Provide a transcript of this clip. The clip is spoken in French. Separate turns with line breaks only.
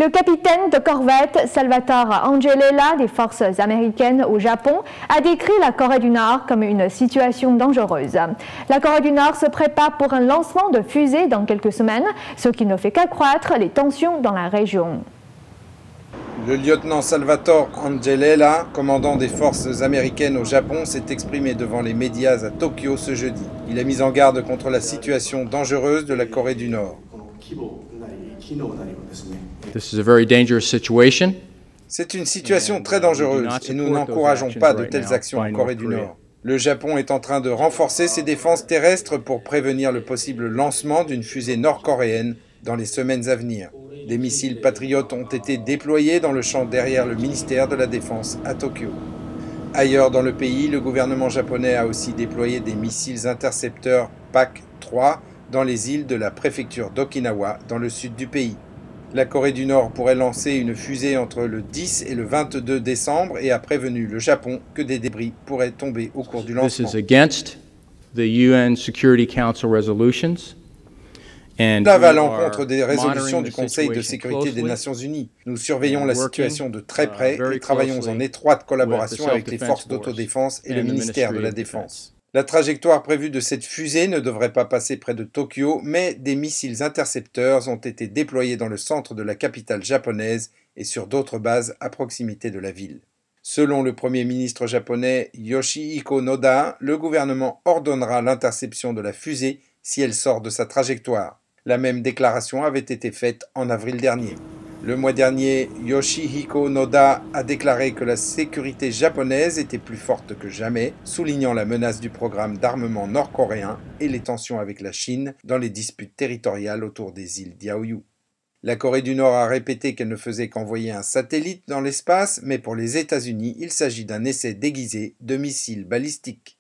Le capitaine de corvette Salvatore Angelella des forces américaines au Japon a décrit la Corée du Nord comme une situation dangereuse. La Corée du Nord se prépare pour un lancement de fusée dans quelques semaines, ce qui ne fait qu'accroître les tensions dans la région.
Le lieutenant Salvatore Angelella, commandant des forces américaines au Japon, s'est exprimé devant les médias à Tokyo ce jeudi. Il a mis en garde contre la situation dangereuse de la Corée du Nord. C'est une situation très dangereuse et nous n'encourageons pas de telles actions en Corée du Nord. Le Japon est en train de renforcer ses défenses terrestres pour prévenir le possible lancement d'une fusée nord-coréenne dans les semaines à venir. Des missiles patriotes ont été déployés dans le champ derrière le ministère de la Défense à Tokyo. Ailleurs dans le pays, le gouvernement japonais a aussi déployé des missiles intercepteurs PAC-3 dans les îles de la préfecture d'Okinawa, dans le sud du pays. La Corée du Nord pourrait lancer une fusée entre le 10 et le 22 décembre et a prévenu le Japon que des débris pourraient tomber au cours du lancement. Cela va à l'encontre des résolutions du Conseil de sécurité des Nations Unies. Nous surveillons la situation de très près et travaillons en étroite collaboration avec les forces d'autodéfense et le ministère de la Défense. La trajectoire prévue de cette fusée ne devrait pas passer près de Tokyo, mais des missiles intercepteurs ont été déployés dans le centre de la capitale japonaise et sur d'autres bases à proximité de la ville. Selon le Premier ministre japonais Yoshihiko Noda, le gouvernement ordonnera l'interception de la fusée si elle sort de sa trajectoire. La même déclaration avait été faite en avril dernier. Le mois dernier, Yoshihiko Noda a déclaré que la sécurité japonaise était plus forte que jamais, soulignant la menace du programme d'armement nord-coréen et les tensions avec la Chine dans les disputes territoriales autour des îles Diaoyu. La Corée du Nord a répété qu'elle ne faisait qu'envoyer un satellite dans l'espace, mais pour les États-Unis, il s'agit d'un essai déguisé de missiles balistiques.